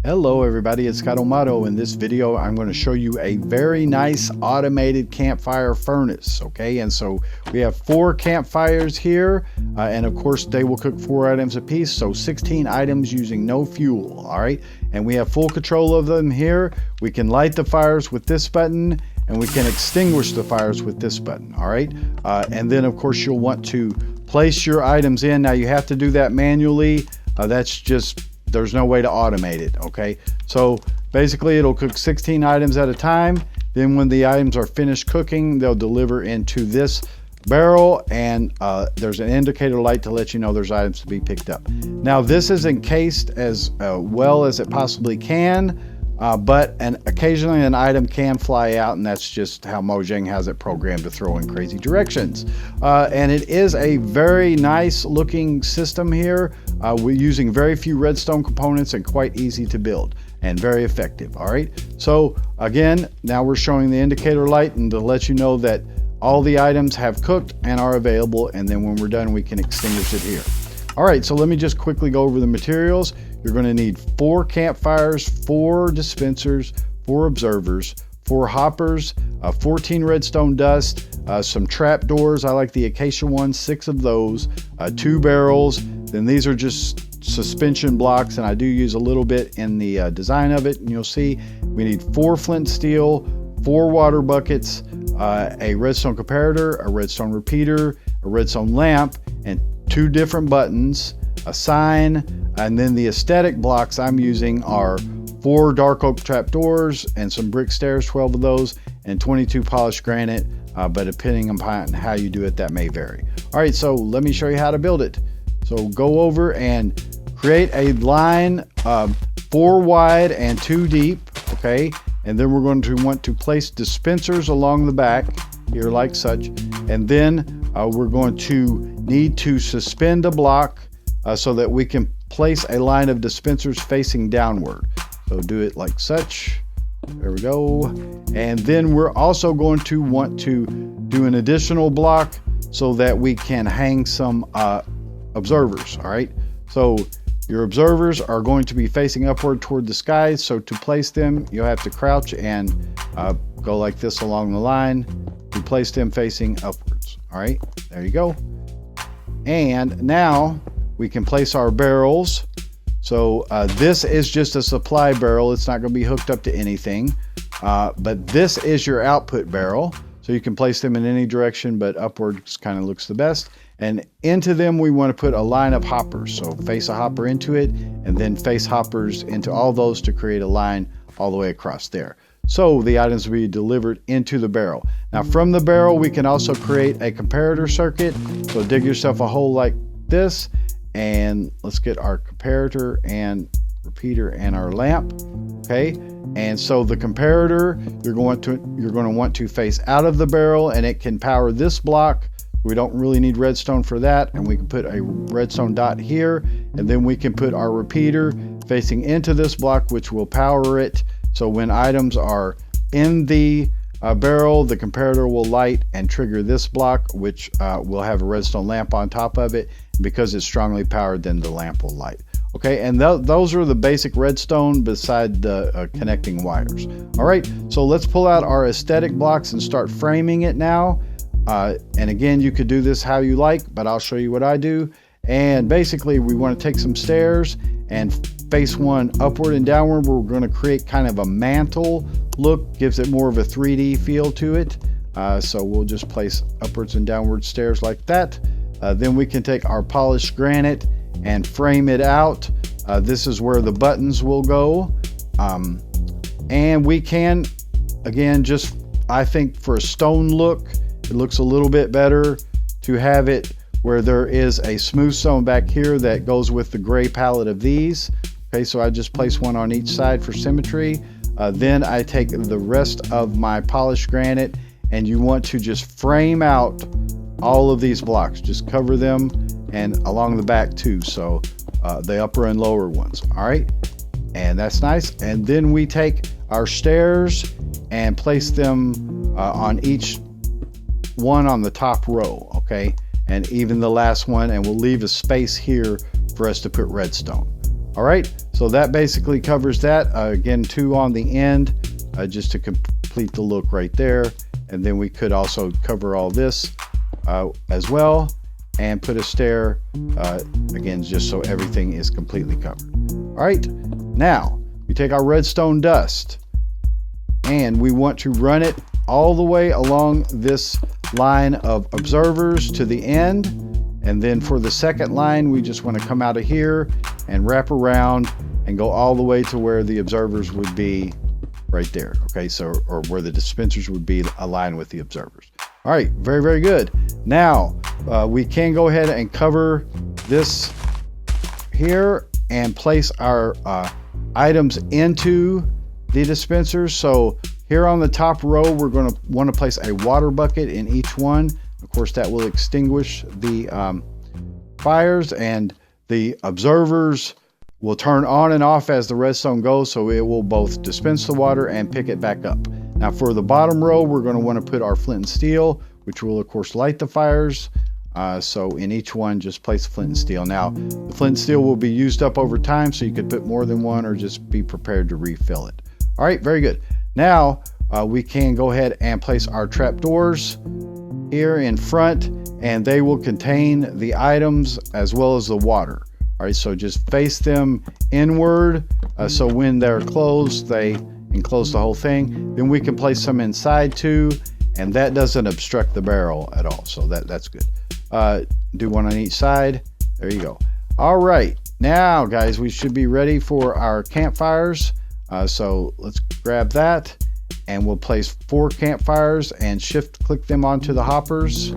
Hello everybody, it's Scott Amato. In this video I'm going to show you a very nice automated campfire furnace. Okay, and so we have 4 campfires here, and of course they will cook 4 items a piece, so 16 items using no fuel. All right, and we have full control of them here. We can light the fires with this button, and we can extinguish the fires with this button. All right, and then of course you'll want to place your items in. Now you have to do that manually. There's no way to automate it. Okay, so basically it'll cook 16 items at a time. Then when the items are finished cooking, they'll deliver into this barrel, and there's an indicator light to let you know there's items to be picked up. Now this is encased as well as it possibly can, but occasionally an item can fly out, and that's just how Mojang has it programmed to throw in crazy directions. And it is a very nice looking system here. We're using very few redstone components and quite easy to build and very effective. All right, so again, now we're showing the indicator light and to let you know that all the items have cooked and are available, and then when we're done we can extinguish it here. All right, so let me just quickly go over the materials. You're going to need 4 campfires, 4 dispensers, 4 observers, 4 hoppers, 14 redstone dust, some trap doors. I like the acacia ones, 6 of those, 2 barrels. Then these are just suspension blocks, and I do use a little bit in the design of it, and you'll see we need 4 flint steel, 4 water buckets, a redstone comparator, a redstone repeater, a redstone lamp, and 2 different buttons, a sign, and then the aesthetic blocks I'm using are 4 dark oak trapdoors and some brick stairs, 12 of those, and 22 polished granite, but depending upon how you do it, that may vary. All right, so let me show you how to build it. So go over and create a line 4 wide and 2 deep, okay? And then we're going to want to place dispensers along the back here like such, and then we're going to need to suspend a block so that we can place a line of dispensers facing downward. So do it like such. There we go. And then we're also going to want to do an additional block so that we can hang some observers. All right, so your observers are going to be facing upward toward the sky, so to place them you'll have to crouch and go like this along the line to place them facing upwards. All right, there you go. And now we can place our barrels. So this is just a supply barrel. It's not going to be hooked up to anything, but this is your output barrel, so you can place them in any direction, but upwards kind of looks the best. And into them we want to put a line of hoppers, so face a hopper into it and then face hoppers into all those to create a line all the way across there. So the items will be delivered into the barrel. Now from the barrel we can also create a comparator circuit, so dig yourself a hole like this, and let's get our comparator and repeater and our lamp. Okay, and so the comparator you're going to want to face out of the barrel, and it can power this block. We don't really need redstone for that, and we can put a redstone dot here, and then we can put our repeater facing into this block, which will power it. So when items are in the barrel, the comparator will light and trigger this block, which will have a redstone lamp on top of it. Because it's strongly powered, then the lamp will light. Okay, and those are the basic redstone beside the connecting wires. All right, so let's pull out our aesthetic blocks and start framing it now. And again, you could do this how you like, but I'll show you what I do. And basically we want to take some stairs and face one upward and downward. We're going to create kind of a mantle look, gives it more of a 3D feel to it. So we'll just place upwards and downward stairs like that. Then we can take our polished granite and frame it out. This is where the buttons will go. And we can, again, just I think for a stone look, it looks a little bit better to have it where there is a smooth stone back here that goes with the gray palette of these. Okay, so I just place one on each side for symmetry. Then I take the rest of my polished granite, and you want to just frame out all of these blocks, just cover them, and along the back too, so the upper and lower ones. All right, and that's nice. And then we take our stairs and place them on each one on the top row, okay, and even the last one, and we'll leave a space here for us to put redstone. All right, so that basically covers that. Again, 2 on the end, just to complete the look right there. And then we could also cover all this as well, and put a stair, again, just so everything is completely covered. All right, now we take our redstone dust and we want to run it all the way along this line of observers to the end. And then for the second line, we just want to come out of here and wrap around and go all the way to where the observers would be right there. Okay, so, or where the dispensers would be aligned with the observers. All right, very, very good. Now, we can go ahead and cover this here and place our items into the dispensers. So here on the top row, we're going to want to place a water bucket in each one. Of course, that will extinguish the fires, and the observers will turn on and off as the redstone goes, so it will both dispense the water and pick it back up. Now for the bottom row, we're going to want to put our flint and steel, which will of course light the fires. So in each one, just place flint and steel. Now the flint and steel will be used up over time, so you could put more than one or just be prepared to refill it. All right, very good. Now we can go ahead and place our trap doors here in front, and they will contain the items as well as the water. All right, so just face them inward, so when they're closed, they enclose the whole thing. Then we can place some inside too, and that doesn't obstruct the barrel at all, so that's good. Do one on each side. There you go. All right, now guys, we should be ready for our campfires. So let's grab that, and we'll place 4 campfires and shift click them onto the hoppers.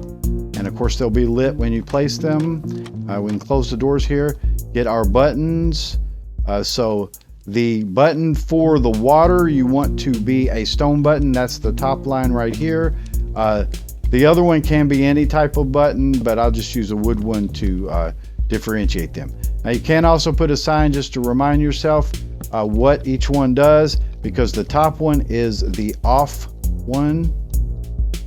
And of course they'll be lit when you place them. We can close the doors here, get our buttons. So the button for the water, you want to be a stone button. That's the top line right here. The other one can be any type of button, but I'll just use a wood one to differentiate them. Now you can also put a sign just to remind yourself what each one does, because the top one is the off one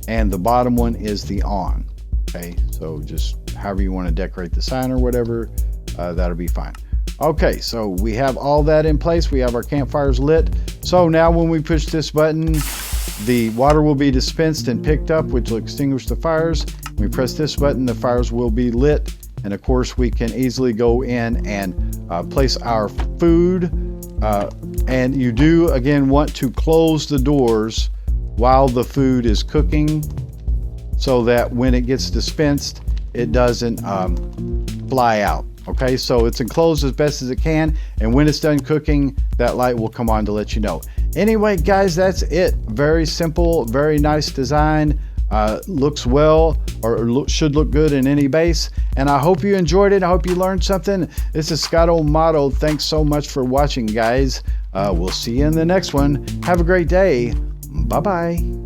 and the bottom one is the on. Okay, so just however you want to decorate the sign or whatever, that'll be fine. Okay, so we have all that in place. We have our campfires lit. So now when we push this button, the water will be dispensed and picked up, which will extinguish the fires. When we press this button, the fires will be lit. And of course, we can easily go in and place our food. And you do, again, want to close the doors while the food is cooking, so that when it gets dispensed, it doesn't fly out. Okay, so it's enclosed as best as it can, and when it's done cooking, that light will come on to let you know. Anyway, guys, that's it. Very simple, very nice design. Looks well, or should look good in any base. And I hope you enjoyed it. I hope you learned something. This is Scott O'Mato. Thanks so much for watching, guys. We'll see you in the next one. Have a great day. Bye-bye.